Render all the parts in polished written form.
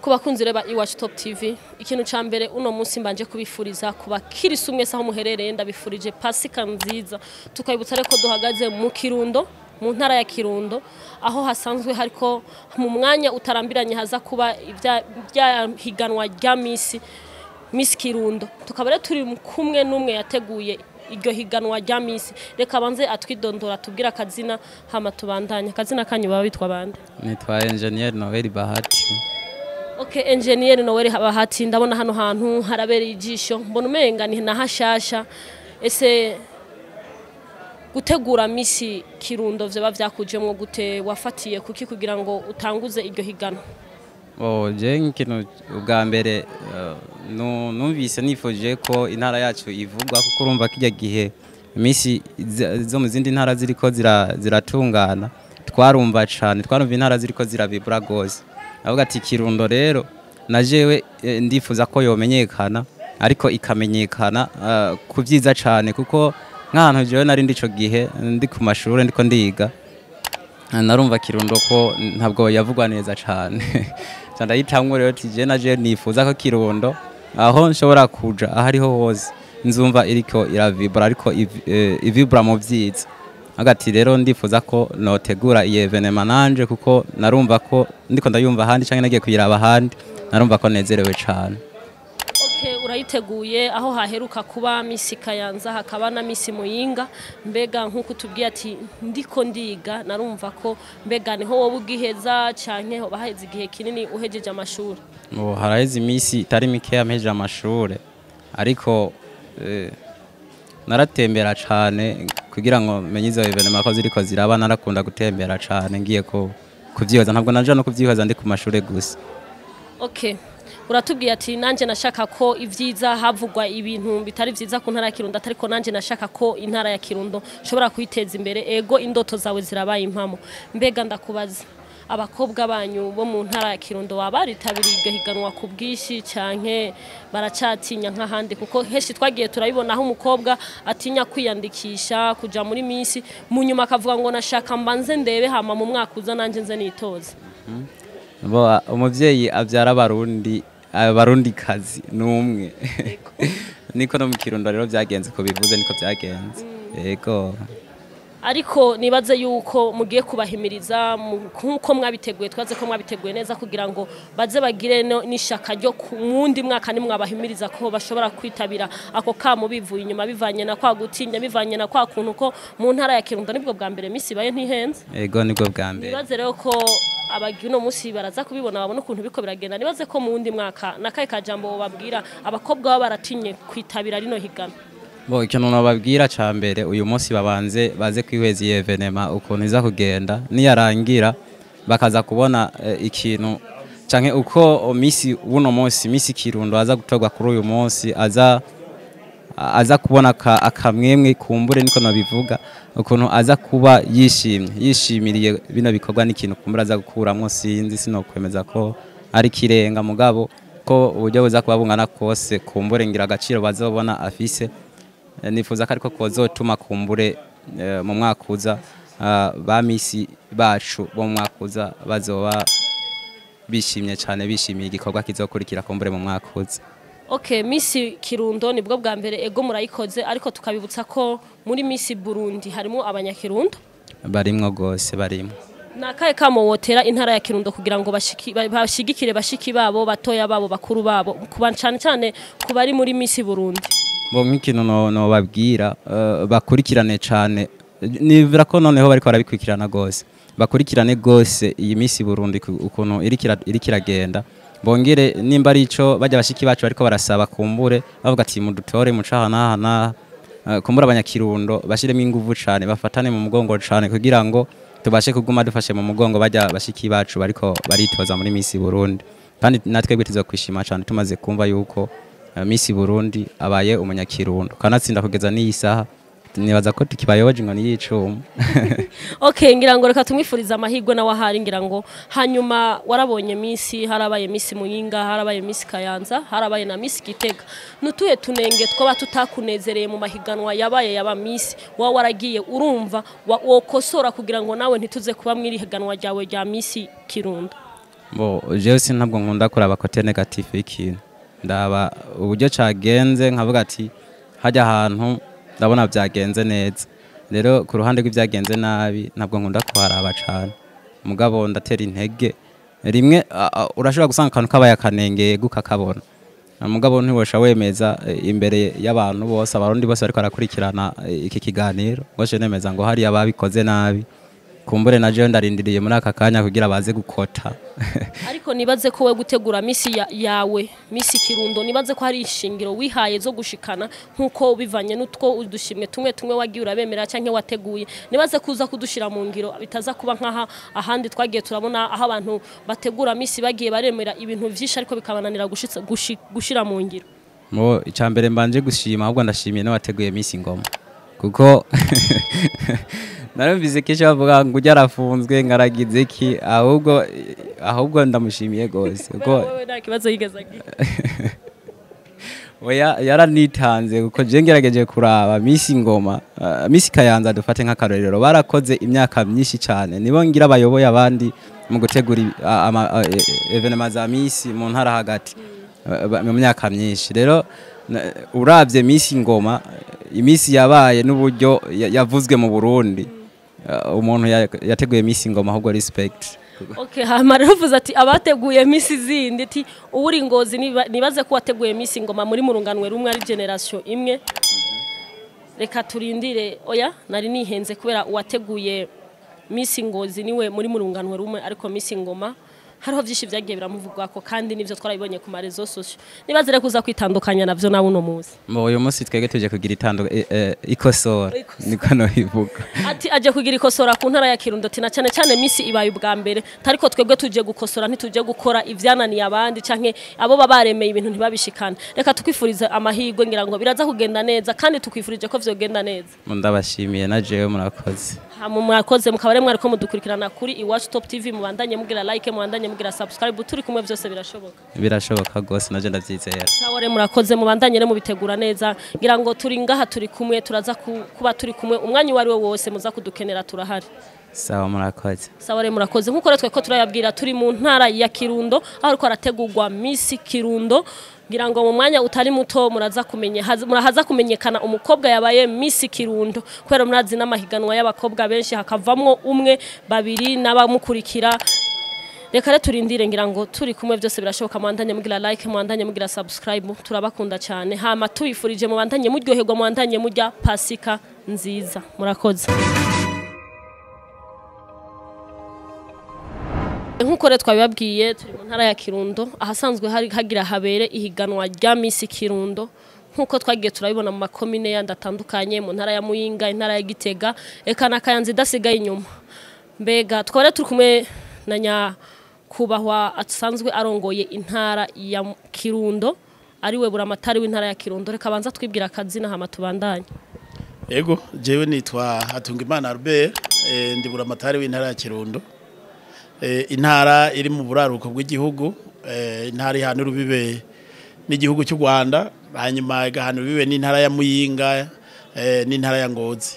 Kubakunzi reba iwacu Top TV ikintu ca mbere uno munsi mbanje kubifuriza kuba kirisi umwese aho muherereye ndabifurije Pasika nziza tukayibutsa reko duhagaze mu Kirundo mu ntara ya Kirundo aho hasanzwe hariko mu mwanya utarambiranye haza kuba ibya higanwa rya Miss Kirundo tukaba rero turi kumwe n'umwe yateguye iryo higanwa rya Miss reka banze atwidondora tubwira akazina hama tubandanye akazina kanyu baba bitwa bande nitwa Engineer Noel Bahati. Okay, Engineer Noel Bahati ndabona hano hantu harabereye ijisho mbona umenga ni nahashasha ese gutegura Miss Kirundo vyo byakujemwo gute wafatiye kuki kugira ngo utanguze iryo higanwa? Je nkino ubwa mbere numvise nifuje ko intara yacu ivugwa kuko urumva kijya gihe Miss zo mu zindi ntara ziriko ziratungana twarumva cyane twarumva intara ziriko zirabibura gose avuga ati Kirundo rero najewe ndifuza ko yomenyekana ariko ikamenyekana kuvyiza cyane kuko nk'ahantu jewe nari ndico gihe ndi ku mashuri ndiko ndiga narumva Kirundo ko ntabwo yavugwa neza cyane ndayitamwe rero tije naje nifuza ko Kirundo aho nshobora kuja ahariho hose nzumva iriko iravibra ariko ivibra mu vyiza hagati rero ndifuza ko notegura iyi evenement nanje kuko narumva ko ndiko ndayumva handi canke nagiye kuyiraba handi narumva ko nezerewe cyane. Okay, urayiteguye aho haheruka kuba Miss Kayanza hakaba na Miss Muyinga mbega nkuko tubwiye ati ndiko ndiga narumva ko mbega niho wowe ugiheza canke ho baheze igihe kinini uhejeje amashuri. Haraheze Miss itari mike amhejeje amashuri ariko naratembera cyane kugira ngo menye izo evenement ko ziriko ziraba narakunda gutembera cyane ngiye ko kuvyihoza ntabwo naje no kuvyihoza ndi ku mashuri gusa. Okay. Uratubwiye ati nanje nashaka ko ivyiza havugwa ibintu bitari vyiza ku ntara ya Kirundo atariko nanje nashaka ko intara ya Kirundo shobora kuyiteza imbere ego indoto zawe zirabaye impamo mbega ndakubaza abakobwa banyu bo mu ntara ya Kirundo wabaritabiriye iryo higanwa ku bwishi canke baracatinya nk'ahandi kuko heshi twagiye turabibona aho umukobwa atinya kwiyandikisha kuja muri Miss mu nyuma akavuga ngo nashaka mbanze ndebe hama mu mwaka uza nanje nze nitoza. Umuvyeyi avyara abarundi kazi numwe niko no mu Kirundo rero byagenze ko bivuze niko byagenze yego ariko nibaze yuko mugiye kubahimiriza nkuko mwabiteguye twaze ko mwabiteguye neza kugira ngo baze bagire n'ishaka ryo ku mundi mwaka ni mwabahimiriza ko bashobora kwitabira ako kamo bivuye inyuma bivanye na kwa gutinya bivanye na kwa kuntu ko mu ntara ya Kirundo nibwo bwa mbere Miss baye ntihenze yego nibwo bwa mbere nibaze rero ko abagino musi baraza kubibona babona ukuntu biko biragenda nibaze ko mu wundi mwaka nakaye kajambo babwira abakobwa baba baratinye kwitabira rino higana. Ikintu nababwira ca mbere uyu munsi baze kwihweza iyi evenement ukuntu iza kugenda niyarangira bakaza kubona ikintu canke uko Miss uno munsi Miss Kirundo aza gutogwa kuri uyu munsi aza kubona akamwemwe kumbure niko nabivuga ukuntu aza kuba yishimiriye bino bikorwa n'ikintu kumbura aza gukuramwo sinzi sinokwemeza ko ari kirenga mugabo ko uburyo buza kuba bungana kose kumbure ngira agaciro bazobona afise nifuza ko ariko kozotuma kumbure mu mwaka uza ba Miss bacu bo mu mwaka uza bazoba bishimye cyane bishimiye igikorwa kizokurikira kumbure mu mwaka uza. Okay, Miss Kirundo nibwo bwa mbere ego murayikoze ariko tukabibutsa ko muri Miss Burundi harimo abanyakirundo barimwo gose barimo. Nakaye kamo wotera intara ya Kirundo kugira ngo bashigikire bashiki babo batoya babo bakuru babo kubancane cyane kubari muri Miss Burundi. Nk'ikintu no babwira bakurikirane cyane nivira ko noneho bariko barabikurikirana gose bakurikirane gose iyi Miss Burundi ukuntu irikiragenda bongere nimba ari ico bajya bashiki bacu bariko barasaba kumbure bavuga ati mudutore mucahana kumbura abanyakirundo bashiremo inguvu cyane bafatane mu mugongo cyane kugira ngo tubashe kuguma dufashe mu mugongo bajya bashiki bacu bariko baritoza muri Miss Burundi kandi natwe gwitizo kwishima cyane tumaze kumva yuko Miss Burundi abaye umunyakirundo kanatsinda kugeza n'iyi saha nibaza ko tukibayoje ngo niyicuma. Okay, ngira ngo reka tumwifuriza amahirwe na wahari ngira ngo hanyuma warabonye Miss harabaye Miss Muyinga harabaye Miss Kayanza harabaye na Miss Gitega nutuye tunenge twaba tutakunezereye mu mahiganwa yabaye yaba Miss wa waragiye urumva wokosora kugira ngo nawe ntituze kuba mwiri higanwa ryawe rya Miss Kirundo. Bo jewe ntabwo nkunda kuraba kote negative y'ikintu ndaba uburyo cagenze nkavuga ati hajya ahantu ndabona byagenze neza rero ku ruhande rw'ibyagenze nabi ntabwo nkunda kuharaba cyane mugabo ndatera intege rimwe urashobora gusanga akantu kabaye akanengeye gukakabona mugabo ntiwosha wemeza imbere y'abantu bose abarundi bose bariko arakurikirana iki kiganiro bose nemeza ngo hari ababikoze nabi kumbure na jewe ndarindiriye muri aka kanya kugira baze gukota ariko nibaze ko we gutegura misi yawe misi Kirundo nibaze ko hari ishingiro wihaye zo gushikana nkuko bivanye n'utwo udushimwe tumwe wagiye urabemera canke wateguye nibaze kuza kudushira mu ngiro bitaza kuba nkaha ahandi twagiye turabona aho abantu bategura misi bagiye baremera ibintu vyinshi ariko bikabananira gushira mu ngiro mo icambere mbanje gushima ahubwo ndashimiye no wateguye misi ngoma kuko narumvise kesho bavuga ngo ujya arafunzwe ngaragize ki ahubwo ndamushimiye gose kuko wewe nta kibazo yigezaga oya yaranitanze kuko je ngerageje kuraba misi ngoma misi Kayanza dufate nk'akarorero barakoze imyaka myinshi cyane nibo ngira abayoboye abandi mu gutegura evenement za misi mu ntara hagati mu myaka myinshi rero uravye misi ngoma imisi yabaye n'uburyo yavuzwe mu Burundi umuntu yateguye misi ngoma ahubwo respect okay hamaruvuze ati abateguye misi zindi ati uri ngozi nibaze ko wateguye misi ngoma muri murunganwe rumwe ari generation imwe reka turindire oya nari nihenze kubera wateguye misi ngozi niwe muri murunganwe rumwe ariko misi ngoma hariho byinshi byagiye biramuvugwa ko kandi nivyo twarabibonye ku marezo social nibazire kuza kwitandukanya navyo nawe uno munsi mo uyu munsi twege tuje kugira ikosora niko no ivuga ati aje kugira ikosora ku ntara ya Kirundo ati na cyane misi ibaye ubwa mbere tariko twebwe tuje gukosora ntituje gukora ivyananiye abandi canke abo babaremeye ibintu ntibabishikana reka tukwifurize amahirwe ngira ngo biraza kugenda neza kandi tukwifurije ko vyogenda neza ndabashimiye na jewe murakoze mwakoze mukabare mwariko mudukurikirana kuri Iwacu Top TV mubandanye mugira like mubandanye mugira subscribe turi kumwe byose birashoboka gose naje ndavyizera sawore murakoze mubandanye mu bitegura neza ngira ngo turi ngaha turi kumwe turaza kuba turi kumwe umwanya wari wose muza kudukenera turahari sawa murakoze sawore murakoze nkuko retwe ko turayabwira turi mu ntara ya Kirundo aho ariko arategurwa misi Kirundo ngira ngo mu mwanya utari muto muraza kumenyekana umukobwa yabaye misi Kirundo kwera murazi n'amahiganwa y'abakobwa benshi hakavamwo umwe babiri n'abamukurikira reka turindire ngira ngo turi kumwe byose birashoboka mwandanye mugira like mwandanye mugira subscribe turabakunda cyane hama tuyifurije mwandanye muryoherwa mwandanye murya pasika nziza murakoze nkuko twabibabwiye turi mu ntara ya Kirundo ahasanzwe hagira habere ihiganwa rya misi Kirundo nkuko twagiye turabibona mu makomine yandi atandukanye mu ntara ya Muyinga intara ya Gitega eka na Kayanza idasigaye inyuma mbega twore turi kumwe na kubahwa asanzwe arongoye intara ya Kirundo ariwe Buramatari w'intara ya Kirundo reka banza twibwira akazina hama tubandanye yego jewe nitwa Hatungimana Albert ndi Buramatari w'intara ya Kirundo intara iri mu buraruko bw'igihugu intara ihana urubibe n'igihugu cy'u Rwanda hanyuma igahana urubibe n'intara ya Muyinga n'intara ya Ngozi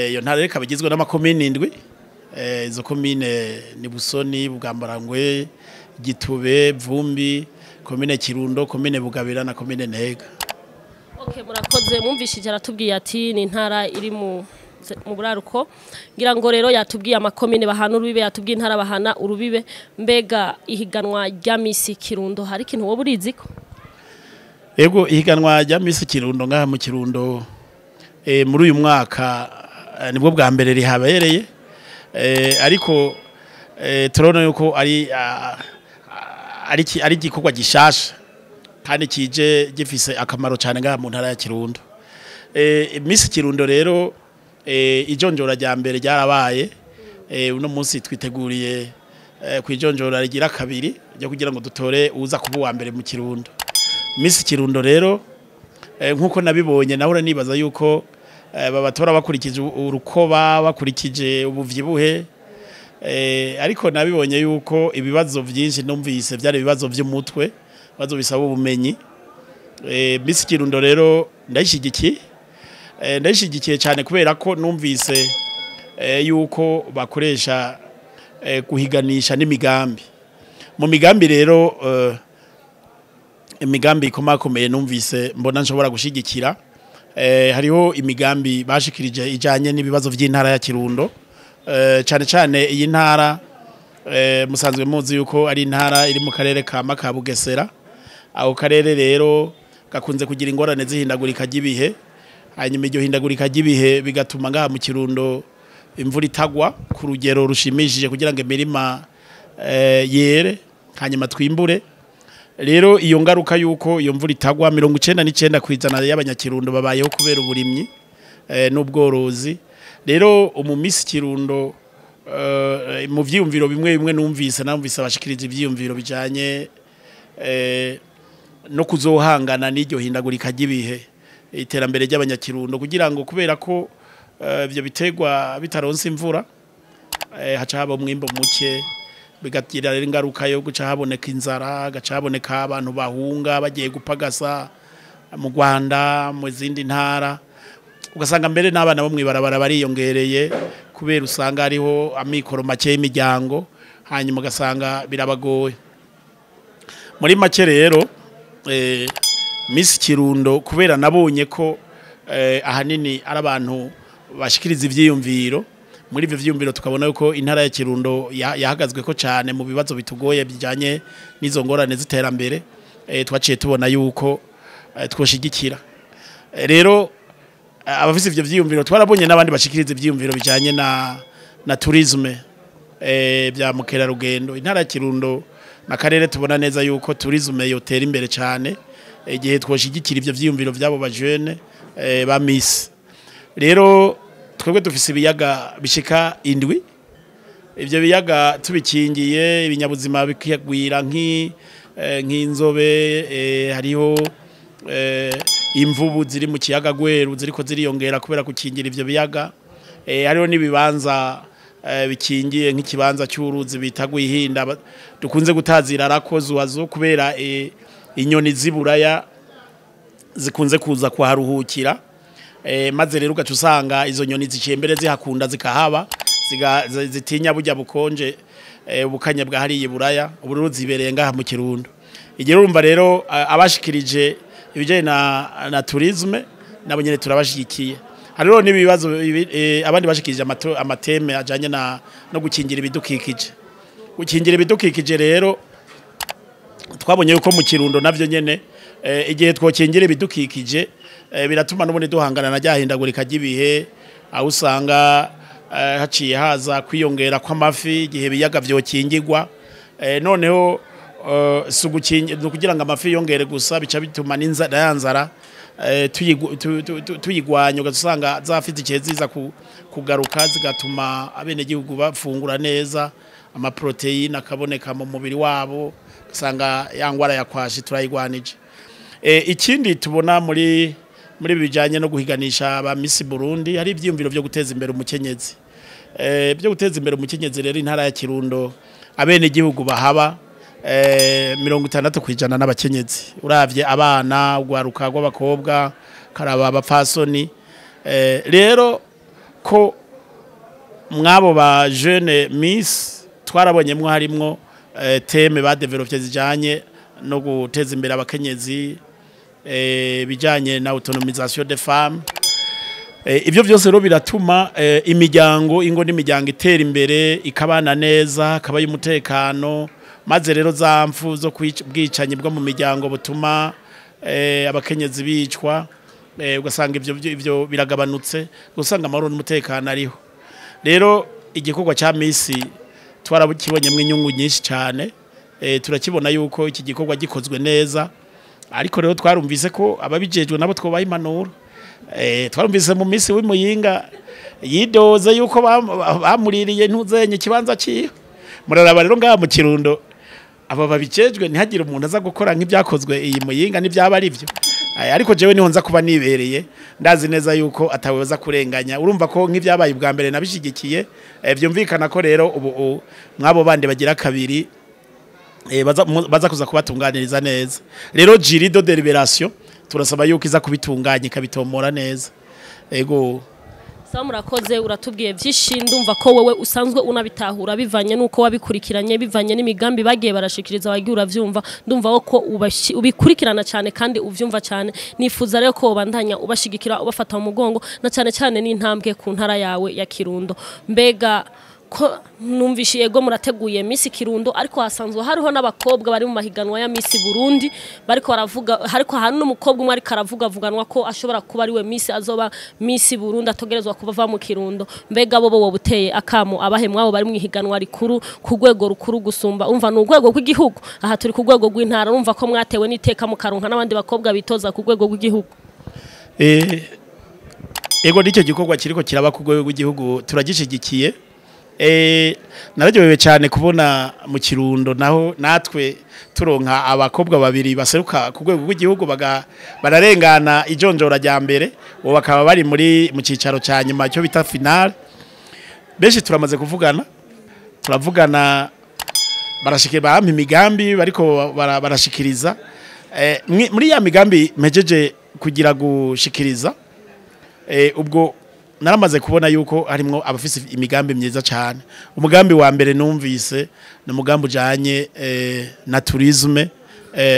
iyo ntara reka bigizwe n'amakomine 7 izo komine ni Busoni Bugambarangwe Gitube Vumbi komine Kirundo komine Bugabira na komine Ntega okay murakoze mwumvishije aratubwiye ati ni intara iri mu buraruko ngira ngo rero yatubwiye amakomine bahana urubibe yatubwiye intara bahana urubibe mbega ihiganwa rya misi Kirundo hari ikintu wo buriziko yego ihiganwa rya misi Kirundo ngaha mu Kirundo muri uyu mwaka nibwo bwa mbere rihabereye ariko turabona yuko ari igikorwa gishasha kandi kije gifise akamaro cyane ngaha mu ntara ya Kirundo misi Kirundo rero ijonjora rya mbere ryarabaye uno munsi twiteguriye kwijonjora rigira kabiri ryo kugira ngo dutore uza kuba wa mbere mu Kirundo misi Kirundo rero nkuko nabibonye nahora nibaza yuko babatora bakurikije urukoba bakurikije ubuvyibuhe ariko nabibonye yuko ibibazo byinshi numvise byari ibibazo by'umutwe bazo bisaba ubumenyi misi Kirundo rero ndayishigikiye cyane kubera ko numvise yuko bakoresha guhiganisha n'imigambi mu migambi rero imigambi ikomakomeye numvise mbona nshobora gushigikira hariho imigambi bashikirije ijanye n'ibibazo by'intara ya Kirundo cyane cyane iyi ntara musanzwe muzi yuko ari intara iri mu karere ka Bugesera aho karere rero gakunze kugira ingorane zihindagurika ry'ibihe hanyuma iryo hindagurika ry'ibihe bigatuma ngaha mu Kirundo imvura itagwa ku rugero rushimishije kugira ngo imirima yere hanyuma twimbure rero iyo ngaruka yuko iyo mvura itagwa 99% y'abanyakirundo babayeho kubera uburimyi n'ubworozi rero umumisi Kirundo mu vyiyumviro bimwe numvise abashikiriza ivyiyumviro bijanye no kuzohangana n'iryo hindagurika ry'ibihe iterambere ry'abanyakirundo kugira ngo kubera ko ivyo bitegwa bitaronse imvura haca haba umwimbo muke bigatira rero ingaruka yo guca haboneka inzara gaca haboneka abantu bahunga bagiye gupagasa mu Rwanda mu zindi ntara ugasanga mbere n'abana bo mwibarabara bariyongereye kubera usanga ariho amikoro make y'imiryango hanyuma ugasanga birabagoye muri make rero Miss Kirundo kubera nabonye ko ahanini ari abantu bashikiriza ivyiyumviro muri ivyo vyiyumviro tukabona yuko intara ya Kirundo yahagazwe ko cyane mu bibazo bitugoye bijanye n'izo ngorane ziterambere twaciye tubona yuko twoshigikira rero abafise ivyo vyiyumviro twarabonye n'abandi bashikiriza ivyiyumviro bijanye na tourisme bya mukerarugendo intara ya Kirundo nakarere tubona neza yuko tourisme yotera imbere cyane igihe twoshigikira ivyo vyiyumviro byabo ba jeune ba Miss rero twebwe dufise ibiyaga bishika indwi ivyo biyaga tubikingiye ibinyabuzima bikigwira nk'inzobe hariho imvubu ziri mu kiyaga Gweru ziriko ziriyongera kubera gukingira ivyo biyaga hariho nibibanza bikingiye nk'ikibanza cy'uruzi bita kw'ihiganwa dukunze gutazira arakozuwazo kubera inyoni ziburaya zikunze kuza kuharuhukira maze rero ugaca usanga izo nyoni zicembere zihakunda zikahaba zitinya burya bukonje ubukanye bwa hariye buraya ubururu zibereye ngaha mu Kirundo igero urumva rero abashikirije ibijanye na tourisme nabo nyene turabashigikiye hariho n'ibibazo abandi bashikirije amateme ajanye no gukingira ibidukikije rero twabonye yuko mu Kirundo navyo nyene igihe twokingira ibidukikije biratuma n'ubundi duhangana na ryahindagurika ry'ibihe aho usanga haciye haza kwiyongera kw'amafi igihe biyaga vyokingirwa noneho kugira ngo amafi yongere gusa bica bituma n'inzara yanzara tuyigwanya ugasanga zafite ikihe ziza kugaruka zigatuma abenegihugu bafungura neza amaproteine akaboneka mu mubiri wabo usanga yangwara yakwashi turayigwanije ikindi tubona muri bijanye no guhiganisha ba Miss Burundi hari ivyiyumviro byo guteza imbere umukenyezi rero intara ya Kirundo abenegihugu bahaba 60% n'abakenyezi uravye abana ugwaruka rw'abakobwa karaba abapfasoni rero ko mwabo ba jeune Miss twarabonyemwo harimwo teme ba development zijanye no guteza imbere abakenyezi bijanye na autonomisation des femmes ivyo byose rero biratuma imiryango ingo n'imiryango itera imbere ikabana neza kabaye umutekano maze rero zamfu zo kwicanye bwo mu miryango butuma abakenyezi bicwa ugasanga ivyo biragabanutse usanga amahoro n'umutekano ariho rero igikorwa cya Miss twarabukibonyemwe inyungu nyinshi cyane turakibona yuko iki gikorwa gikozwe neza ariko rero twarumvise ko ababijejwe nabo twobaye impanuro twarumvise mu Miss w'Imuyinga yidoze yuko bamuririye ntuzenye kibanza ciyo muraraba rero ngaha mu Kirundo aba babijejwe ntihagire umuntu aza gukora nk'ibyakozwe iyi Muyinga n'ibyaba ari byo ariko jewe niho nza kuba nibereye ndazi neza yuko ataweza kurenganya urumva ko nk'ibyabaye bwa mbere nabishigikiye byumvikana ko rero ubu mwabo bande bagira kabiri baza kuza kubatunganiriza neza rero jiri do deliberation turasaba yuko iza kubitunganya ikabitomora neza ego Sawa murakoze uratubwiye byinshi ndumva ko wewe usanzwe unabitahura bivanye nuko wabikurikiranye bivanye n'imigambi bagiye barashikiriza wagiye uravyumva ndumva ko ubikurikirana cyane kandi uvyumva cyane nifuza rero ko bandanya ubashigikira ubafata mu mugongo na cyane cyane n'intambwe ku ntara yawe ya Kirundo mbega ko numvishe yego murateguye Miss Kirundo ariko hasanzwe hariho n'abakobwa bari mu mahiganwa ya Miss Burundi bariko baravuga hariko hano n'umukobwa umwe ariko aravuganwa ko ashobora kuba ari we Miss azoba Miss Burundi atogerezwa kuva mu Kirundo mbega bo buteye akamo abahe mwabo bari mu ihiganwa rikuru ku rwego rukuru gusumba umva no rwego rw'igihugu aha turi ku rwego rw'intara urumva ko mwatewe n'iteka mu karonka n'abandi bakobwa bitoza ku rwego rw'igihugu ego nicyo gikorwa kiriko kiraba ku rwego rw'igihugu turagishigikiye nararyohewe cyane kubona mu Kirundo naho natwe turonka abakobwa babiri baseruka ku rwego rw'igihugu bararengana ijonjora rya mbere bo bakaba bari mu cicaro cya nyuma cyo bita finale benshi turamaze turavugana barashikira bampa imigambi bariko barashikiriza muri ya migambi mejeje kugira gushikiriza ubwo naramaze kubona yuko harimo abafise imigambi myiza cyane umugambi wa mbere numvise ni umugambi ujanye na tourisme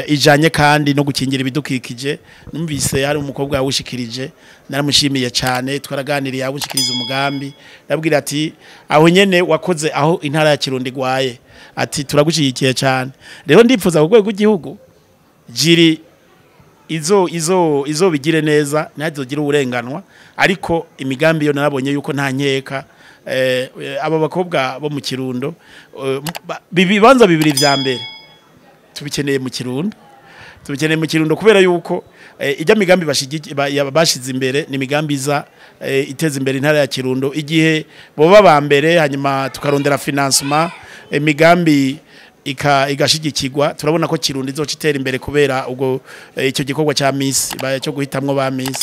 ijanye kandi no gukingira ibidukikije numvise hari umukobwa yawushikirije naramushimiye cyane twaraganiriye yawushikiriza umugambi nabwira ati aho nyene wakoze aho intara ya Kirundo igwaye ati turagushigikiye cyane rero ndipfuza ku rwego rw'igihugu jiri izo bigire neza ntazogira uburenganwa ariko imigambi yo narabonye yuko nta nkeka aba bakobwa bo mu Kirundo bibanza bibiri vya mbere tubikeneye mu Kirundo kubera yuko ijya migambi bashize imbere ni migambi iza iteza imbere intara ya Kirundo igihe boba ba mbere hanyuma tukarondera financement migambi igashigikirwa turabona ko Kirundo izocitera imbere kubera ubwo icyo gikorwa cya Miss cyo guhitamwo ba Miss.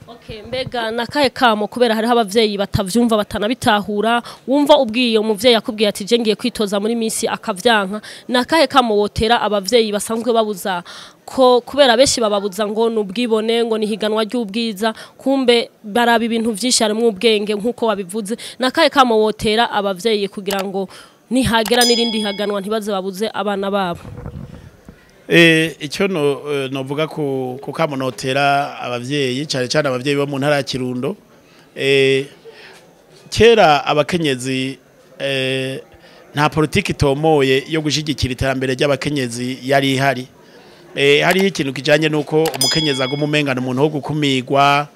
Okay mbega nakaye kamo kubera hari abavyeyi batavyumva batanabitahura wumva ubwiye umuvyeyi akubwiye ati je ngiye kwitoza muri Miss akavyanka nakaye kamo wotera abavyeyi basanzwe babuza ko kubera beshi bababuza ngo nubwibone ngo nihiganwa ry'ubwiza kumbe baraba ibintu vyinshi harimo ubwenge nkuko wabivuze nakaye kamo wotera abavyeyi kugira ngo nihagera nirindi haganwa ntibaze babuze abana babo icyo novuga ko kamunotera abavyeyi cyane cyane abavyeyi bo mu ntara ya Kirundo kera abakenyezi nta politiki tomoye yo gushigikira iterambere ry'abakenyezi yari ihari hari ikintu kijanye nuko umukenyezi aguma umengana umuntu wo gukumirwa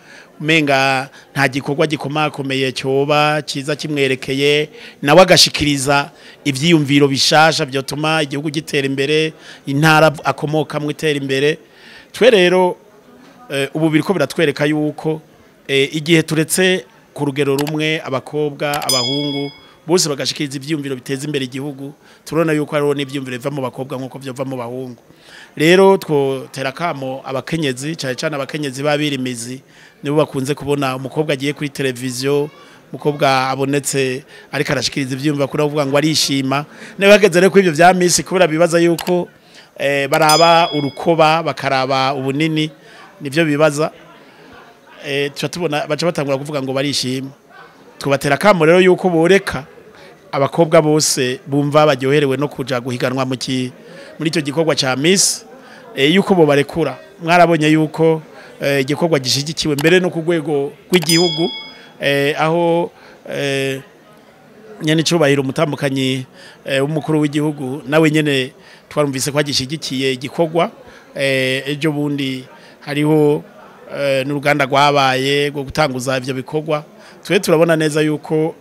umenga nta gikorwa gikomakomeye cyoba kiza kimwerekeye nawe agashikiriza ivyiyumviro bishasha byotuma igihugu gitera imbere intara akomokamwe itera imbere twe rero ubu biriko biratwereka yuko igihe turetse ku rugero rumwe abakobwa abahungu bose bagashikiriza ivyiyumviro biteza imbere igihugu turona yuko hariho n'ivyiyumviro biva mu bakobwa nkuko byova mu bahungu rero twotera kamo abakenyezi cyane cyane abakenyezi babirimizi nibo bakunze kubona umukobwa agiye kuri televiziyo umukobwa abonetse ariko arashikiriza ivyiyumviro kuri avuga ngo arishima nawe bageze rero kuri ibyo bya Miss kubera bibaza yuko baraba urukoba bakaraba ubunini nivyo bibaza tubona baca batangura kuvuga ngo barishima tubatera kamo rero yuko boreka abakobwa bose bumva baryoherewe no kuja guhiganwa muri icyo gikorwa cya Miss yuko bo barekura mwarabonye yuko igikorwa gishigikiwe mbere no ku rwego rw'igihugu aho nyene cyubahiro umutambukanyi w'umukuru w'igihugu nawe nyene twarumvise ko agishigikiye igikorwa ejo bundi hariho n'uruganda rwabaye rwo gutanguza ivyo bikorwa twe turabona neza yuko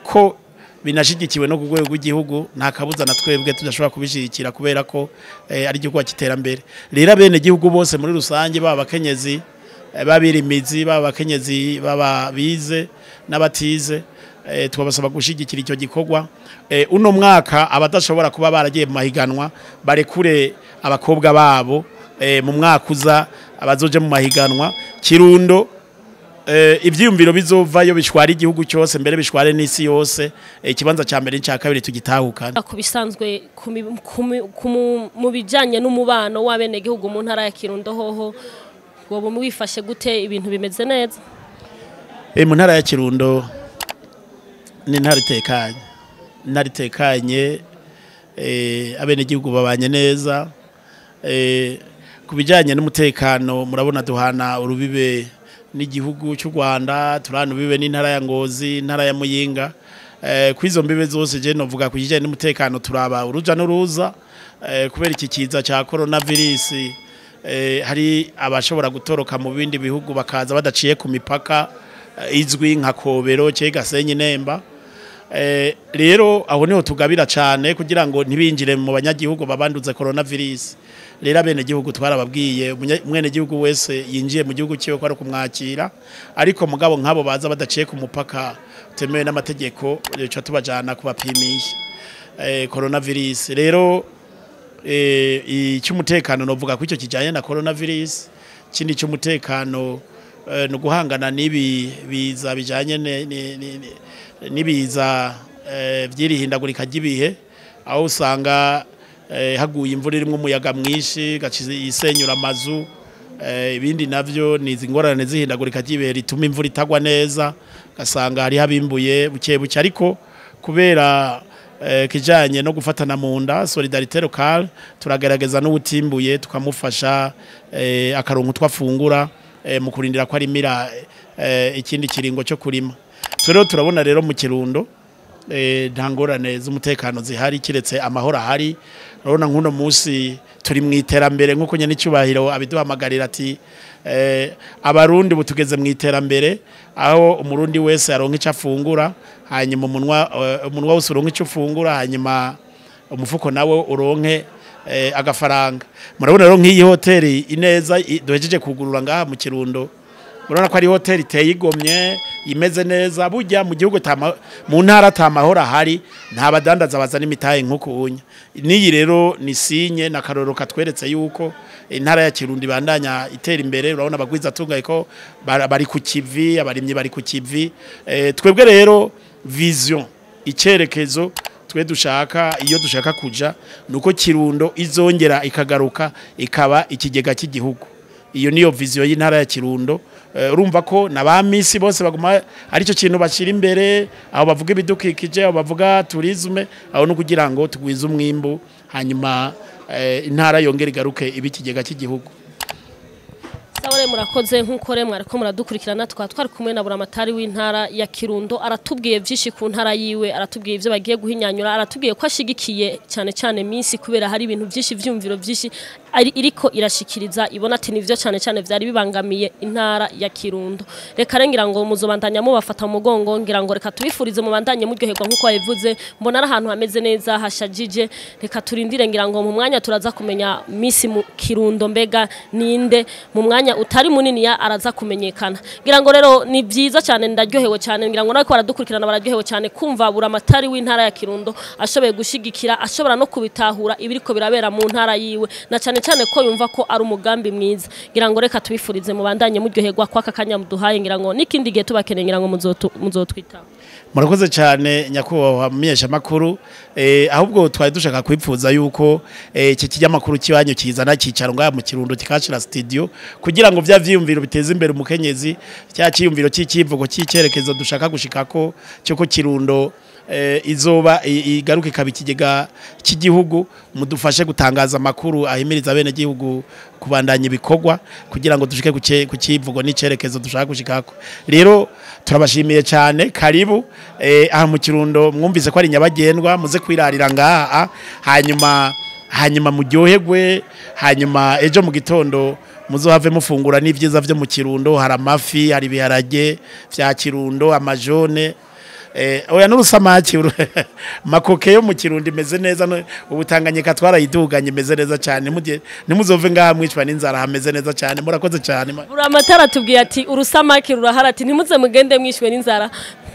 ko binashigikiwe no ku rwego rw'igihugu nta kabuza na twebwe tudashobora kubishigikira kubera ko ari igikorwa cy'iterambere rero abene gihugu bose muri rusange baba abakenyezi babirimizi baba abakenyezi baba bize n'abatize twabasaba gushigikira icyo gikorwa uno mwaka abadashobora kuba baragiye mu mahiganwa barekure abakobwa babo mu mwaka uza abazoje mu mahiganwa Kirundo ivyiyumviro bizovayo bishwara igihugu cyose mbere bishware n'isi yose ikibanza ca mbere n'ca kabiri tugitahukana kubisanzwe mu bijanye n'umubano w'abene gihugu mu ntara ya Kirundo hoho wobo mwifashe gute ibintu bimeze neza mu ntara ya Kirundo ni intara itekanye abenegihugu babanye neza ku bijyanye n'umutekano murabona duhana urubibe n'igihugu cy'u Rwanda turana urubibe n'intara ya Ngozi intara ya Muyinga kwizo mbibe zose je novuga ku kijyanye n'umutekano turaba uruja n'uruza kubera iki kiza cya coronavirus hari abashobora gutoroka mu bindi bihugu bakaza badaciye ku mipaka izwi nka Kobero cyega Senyi Nemba rero aho niho tugabira cyane kugira ngo ntibinjire mu banyagihugu babanduze coronavirus rero abene gihugu twarababwiye mwene gihugu wese yinjiye mu gihugu cyiwe ko ari kumwakira ariko mugabo nkabo baza badaciye ku mupaka temewe n'amategeko cyo tubajana kubapimisha coronavirus rero icy'umutekano novuga ko icyo kijanye na coronavirus kindi cy'umutekano no guhangana nibi biza bijanye nibiza byirihindagurika ry'ibihe aho usanga haguye imvura irimo umuyaga mwinshi isenyura amazu ibindi navyo ni izingorane zihindagurika ry'ibihe rituma imvura itagwa neza gasanga hari habimbuye buke buke ariko kubera kijanye no gufatana mu nda solidarité locale turagerageza n'ubutimbuye tukamufasha akarongo twafungura mu kurindira ko ari mira ikindi kiringo cyo kurima rero turabona rero mu Kirundo ntangorane z'umutekano zihari kiretse amahoro ahari urabona nk'uno munsi turi mu iterambere nk'uko nyene cyubahiro abiduhamagarira ati abarundi butugeze mu iterambere aho umurundi wese aronka icyo afungura hanyuma umunwa wose uronka icyo ufungura hanyuma umufuko nawe uronke agafaranga murabona rero nk'iyi hoteli ineza duhejeje kugurura ngaha mu Kirundo urabona ko ari hoteli iteye igomye imeze neza burya mu gihugu mu ntara tamahora ahari nta badandaza bazana imitahe nk'uko unya niyi rero ni sinye na karoro katweretse yuko intara ya Kirundo ibandanya itera imbere urabona bagwiza tungaye ko bari ku kivi abarimye bari ku kivi twebwe rero vision icyerekezo twe dushaka iyo dushaka kuja nuko Kirundo izongera ikagaruka ikaba ikigega cy'igihugu iyo niyo vision y'intara ya Kirundo urumva ko nabamisi bose baguma ari cyo kintu bashira imbere aho bavuga ibidukikije aho bavuga tourisme aho no kugira ngo tugwize umwimbo hanyuma intara yongera igaruke ibikigega cy'igihugu Sawore murakoze nk'uko remwe ariko muradukurikirana twari kumwe na Buramatari w'intara ya Kirundo aratubwiye byinshi ku ntara yiwe aratubwiye ivyo bagiye guhinyanyura aratubwiye ko ashigikiye cyane minsi kubera hari ibintu byinshi vyumviro byinshi iriko irashikiriza ibona ati nivyo cyane vyari bibangamiye intara ya Kirundo reka rengira ngo muzobandanya mu bafata mugongo ngira ngo reka tubifurize mu bandanye muryoherwa nk'uko yavuze mbona ari ahantu hameze neza hashajije reka turindire ngira ngo mu mwanya turaza kumenya misi mu Kirundo mbega ninde mu mwanya utari munini ya araza kumenyekana ngira ngo rero ni byiza cyane ndaryohewe cyane ngira ngo nako baradukurikirana bararyohewe cyane kumva Buramatari w'intara ya Kirundo ashoboye gushigikira ashobora no kubitahura ibiriko birabera mu ntara yiwe na cyane ko yumva ko ari umugambi mwiza ngira ngo reka tubifurize mu bandanye muryoherwa kwa kakanya muduhaye ngira ngo nikindi gihe tubakeneye ngira ngo muzotwita murakoze cyane nyakubahwa mumenyesha makuru ahubwo twari dushaka kwipfuza yuko iki kinyamakuru kibanyu kizana cicaro ngaha mu Kirundo kikashira studio kugira ngo vya vyiyumviro biteze imbere umukenyezi cya cyiyumviro cy'ikivugo cy'icyerekezo dushaka gushikako cyo ko Kirundo izoba igaruka ikabikigega cy'igihugu mudufashe gutangaza makuru ahimiriza bene gihugu kubandanya ibikorwa kugira ngo dushike ku kivugo n'icerekezo dushaka gushikako rero turabashimiye cyane karibu aha mu Kirundo mwumvise ko ari nyabagendwa muze kwirarira ngaha hanyuma muryoherwe hanyuma ejo mu gitondo muzohave mufungura n'ivyiza vyo mu Kirundo hari amafi hari biharage vya Kirundo amajone oya n'urusamaki makoke yo mu Kirundo imeze neza ubutanganyika twarayiduganye imeze neza cyane nimuzove ngaha mwicwa n'inzara hameze neza cyane murakoze cyane Buramatari atubwiye ati urusamaki rurahara ati ntimuze mugende mwishwe n'inzara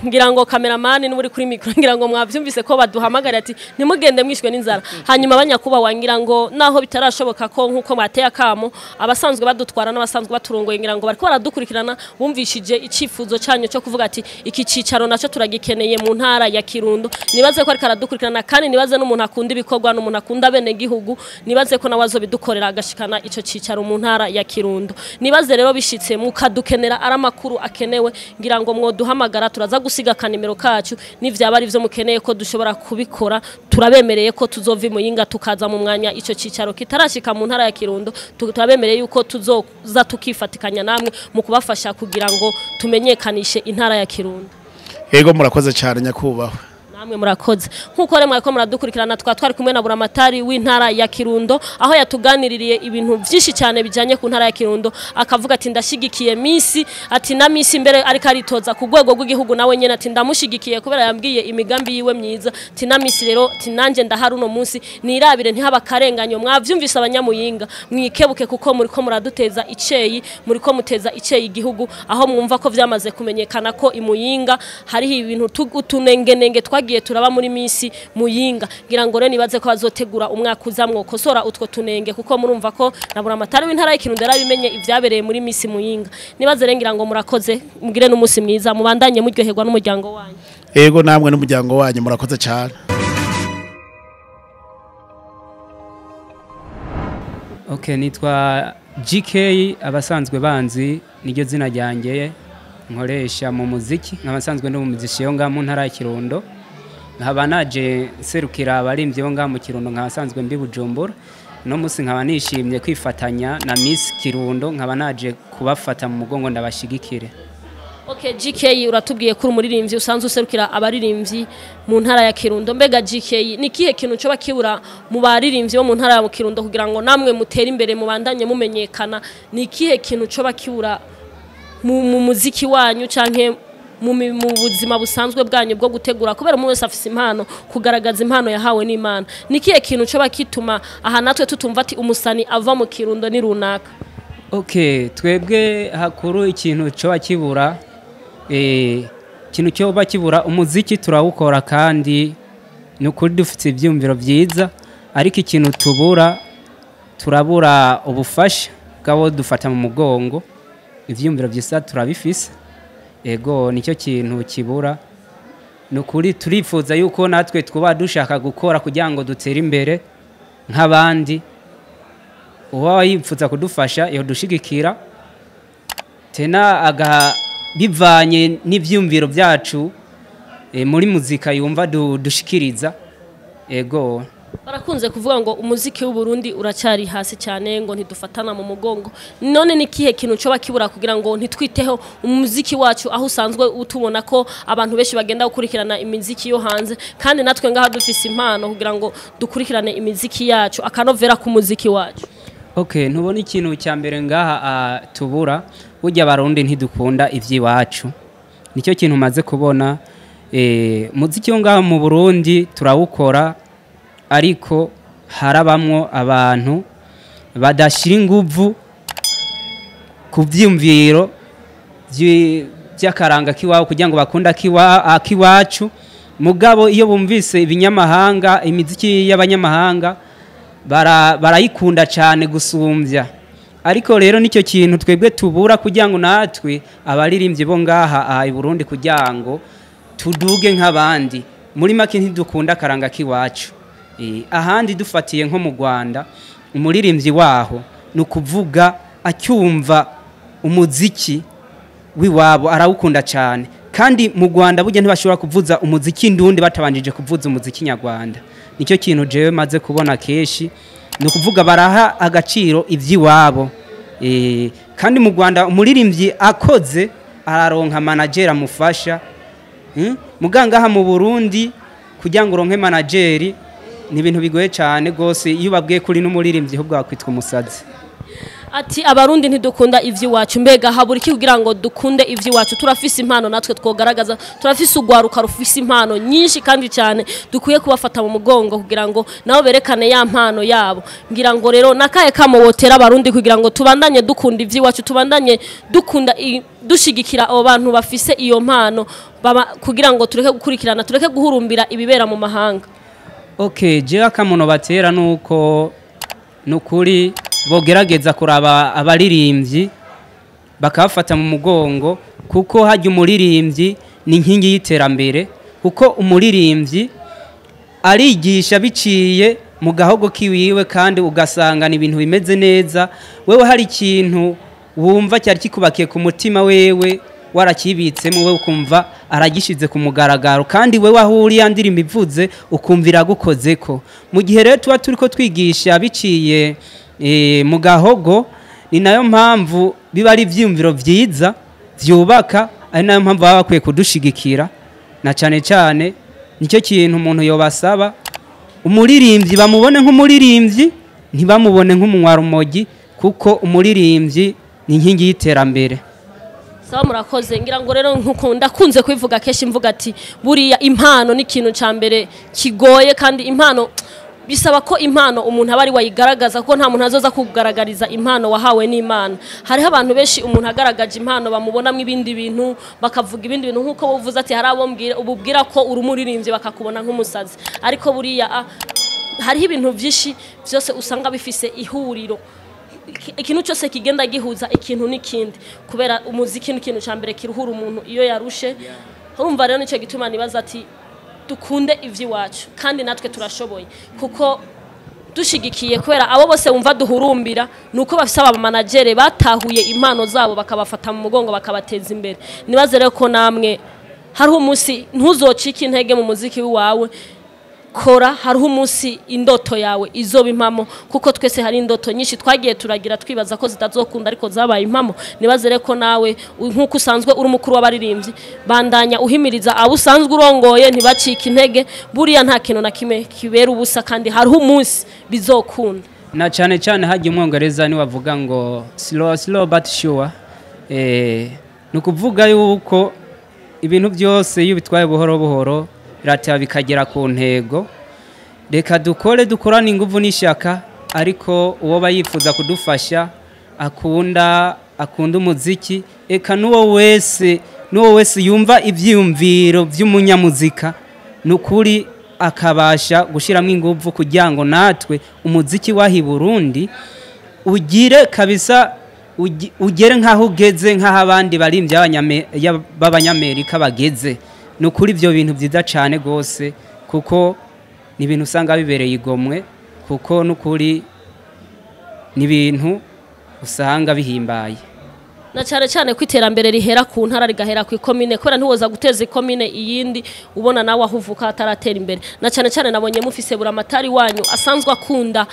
ngira ngo cameraman n'uri kuri micro ngira ngo mwavyumvise ko baduhamagara ati ntimugende mwishwe n'inzara hanyuma abanyakuba wangira ngo naho bitarashoboka ko nkuko mateye akamo abasanzwe badutwara n'abasanzwe baturongoye ngira ngo bariko baradukurikirana bumvishije icifuzo cyanyu cyo kuvuga ati iki cicaro naco turagikeneye mu ntara ya Kirundo nibaze ko ariko aradukurikirana kandi nibaze n'umuntu akunda ibikorwa n'umuntu akunda bene gihugu nibaze ko nawazo bidukorera agashikana ico cicaro mu ntara ya Kirundo nibaze rero bishitse mukadukenera aramakuru akenewe ngira ngo mwoduhamagara turaza gusiga kanimero kacu n'ivyaba ari vyo mukeneye ko dushobora kubikora turabemereye ko tuzova Muyinga tukaza mu mwanya ico cicaro kitarashika mu ntara ya Kirundo turabemereye yuko tuzoza tukifatikanya namwe mu kubafasha kugira ngo tumenyekanishe intara ya Kirundo. Yego murakoze cyane nyakubahwa. Namwe murakoze nkuko re mwako muradukurikirana twari kumwe na Buramatari w'intara ya Kirundo aho yatuganiririye ibintu byinshi cyane bijanye ku ntara ya Kirundo akavuga ati ndashigikiye misi ati na misi imbere ariko aritoza ku rwego rw'igihugu nawe nyene ati ndamushigikiye kubera yambwiye imigambi yiwe myiza ati na misi rero ati nanje ndahari uno munsi nirabire ntihaba karenganyo mwavyumvise abanyamuyinga mwikebuke kuko muriko muraduteza iceyi muriko muteza iceyi igihugu aho mwumva ko vyamaze kumenyekana ko imuyinga hariho ibintu utunengenenge twagiye turaba muri misi Muyinga ngira ngo rero nibaze ko bazotegura umwaka uzamwo kosora utwo tunenge kuko murumva ko na Buramatari w'intara y'Ikirundo yarabimenye ivyabereye muri misi Muyinga nibaze rero ngira ngo murakoze mugire n'umunsi mwiza mubandanye muryoherwa n'umuryango wanyu. Yego namwe n'umuryango wanyu murakoze cyane. Okay, nitwa GK abasanzwe banzi niryo zina ryanjye nkoresha mu muziki nk'abasanzwe no mu muziki yo ngamu ntara ya Kirundo nkaba naje serukira abarimvye yo ngamu Kirundo nk'abasanzwe mbi Bujumbura no musi nkaba nishimye kwifatanya na Miss Kirundo nkaba naje kubafata mu mugongo ndabashigikire. Okay, GK uratubwiye kuri umuririmbyi usanzwe userukira abaririmbyi mu ntara ya Kirundo mbega GK nikihe kintu cyo bakibura mu baririmbyi bo mu ntara ya Kirundo kugira ngo namwe mutere imbere mu bandanye mumenyekana nikihe kintu cyo bakibura mu muziki wanyu canke mu buzima busanzwe bwanyu bwo gutegura kubera umuntu wese afise impano kugaragaza impano yahawe n'Imana nikihe kintu cyo bakituma aha natwe tutumva ati umusani ava mu Kirundo ni runaka. Okay, twebwe hakuru ikintu cyo bakibura ikintu cyo bakibura umuziki turawukora kandi nukuri dufite ibyumviro byiza ariko ikintu turabura ubufasha bwabo dufata mu mugongo ivyumviro byisa turabifise ego nicyo kintu kibura nukuri turifuza yuko natwe twuba dushaka gukora kugira ngo dutere imbere nk'abandi uwa yifuza kudufasha yo dushigikira tena bivanye n'ivyumviro byacu muri muzika yumva dushikiriza ego barakunze kuvuga ngo umuziki w'u Burundi uracyari hasi cyane ngo ntidufatana mu mugongo none nikihe kintu cyo bakibura kugira ngo ntitwiteho umuziki wacu aho usanzwe utubona ko abantu benshi bagenda gukurikirana imiziki yo hanze kandi natwe ngaha dufise impano kugira ngo dukurikirane imiziki yacu akanovera ku muziki wacu. Okay, ntubona ikintu cya mbere ngaha tubura burya barundi ntidukunda ivyiwacu nicyo kintu maze kubona muziki ngaha mu Burundi turawukora ariko harabamwo abantu badashira inguvu ku vyumviro by'akaranga kiwawe kugira ngo bakunda kiwacu mugabo iyo bumvise ibinyamahanga imiziki y'abanyamahanga barayikunda cyane gusumbya ariko rero nicyo kintu twebwe tubura kugira ngo natwe abaririmbyi bo ngaha i Burundi kugira ngo tuduge nk'abandi muri make ntidukunda karanga kiwacu ahandi dufatiye nko mu Rwanda umuririmbyi waho nukuvuga acyumva umuziki wiwabo arawukunda cyane kandi mu Rwanda burya ntibashobora kuvuza umuziki ndundi batabanjije kuvuza umuziki nyarwanda nicyo kintu jewe maze kubona keshi nukuvuga baraha agaciro ivyiwabo kandi mu Rwanda umuririmbyi akoze araronka manager amufasha mugangaha mu Burundi kugira ngo ronke manager ni ibintu bigoye cyane gose iyo babwiye kuri n'umuririmbyi ahubwo akwitwa umusazi. ati abarundi ntidukunda ivy'iwacu mbega habura iki kugira ngo dukunde ivy'iwacu turafise impano natwe twogaragaza turafise ugwaruka rufise impano nyinshi kandi cyane dukwiye kubafata mu mugongo kugira ngo nabo berekane ya mpano yabo ngira ngo rero nakaye kamo wotera abarundi kugira ngo tubandanye dukunda ivy'iwacu tubandanye dukunda dushigikira abo bantu bafise iyo mpano kugira ngo tureke gukurikirana tureke guhurumbira ibibera mu mahanga. Okay, je akamono batera nuko nukuri bogerageza kuraba abaririmbyi bakafata mu mugongo kuko hajya umuririmbyi ni inkingi y'iterambere kuko umuririmbyi arigisha biciye mu gahogo kiwiwe kandi ugasanga ni ibintu bimeze neza wewe hari ikintu wumva cyari kikubakiye ku mutima wewe warakibitsemo wewe ukumva aragishize ku mugaragaro kandi wewe ahuri yandirimba ivuze ukumvira gukozeko mu gihe rero tuba turiko twigisha biciye mu gahogo ni nayo mpamvu biba ari ivyumviro vyiza vyubaka ari nayo mpamvu baba bakwiye kudushigikira na cyane cyane nicyo kintu umuntu yobasaba umuririmbyi bamubone nk'umuririmbyi ntibamubone nk'umunywarumogi kuko umuririmbyi ni inkingi y'iterambere. Sawa murakoze ngira ngo rero nkuko ndakunze kwivuga keshi mvuga ati buriya impano ni ikintu ca mbere kigoye kandi impano bisaba ko impano umuntu abari wayigaragaza ko nta muntu azoza kugaragariza impano wahawe n'Imana. Hariho abantu benshi umuntu agaragaje impano bamubonamwe ibindi bintu bakavuga ibindi bintu nkuko buvuze ati hari abo ububwira ko urumuririmbye bakakubona nk'umusazi ariko buriya hariho ibintu byinshi byose usanga bifise ihuriro ikintu cyose kigenda gihuza ikintu n'ikindi kubera umuziki n'ikintu ca mbere kiruhura umuntu iyo yarushe urumva rero nico gituma nibaza ati dukunde ivy'iwacu kandi natwe turashoboye kuko dushigikiye kubera abo bose wumva duhurumbira nuko bafise aba managere batahuye impano zabo bakabafata mu mugongo bakabateza imbere nibaze rero ko namwe hariho umunsi ntuzocika intege mu muziki wawe kora hariho umunsi indoto yawe izoba impamo kuko twese hari indoto nyinshi twagiye turagira twibaza ko zitazokunda ariko zabaye impamo nibaze rero ko nawe nkuko usanzwe uri mukuru w'abaririmbyi bandanya uhimiriza abo usanzwe urongoye ntibacika intege buriya nta kintu na kimwe kibera ubusa kandi hariho umunsi bizokunda na cyane cyane hajya umwongereza ni wavuga ngo slow but sure nukuvuga yuko ibintu byose iyo bitwaye buhoro buhoro birateba bikagera ku ntego reka dukorane ingufu n'ishyaka ariko uwo bayifuza kudufasha akunda umuziki eka n'uwo wese yumva ibyiyumviro by'umunyamuzika n'ukuri akabasha gushyiramo ingufu kugira ngo natwe umuziki wahi Burundi ugire kabisa ugere nk'aho ugeze nk'aho abandi barimbye b'abanyamerika bageze nukuri ibyo bintu byiza cyane gose kuko ni ibintu usanga bibereye igomwe kuko nukuri ni ibintu usanga bihimbaye na cyane cyane ko iterambere rihera ku ntara rigahera ku ikomine kubera ntiwoza guteza ikomine iyindi ubona nawe ahuvuka ataratera imbere na cyane cyane nabonye mufise Buramatari wanyu asanzwe akunda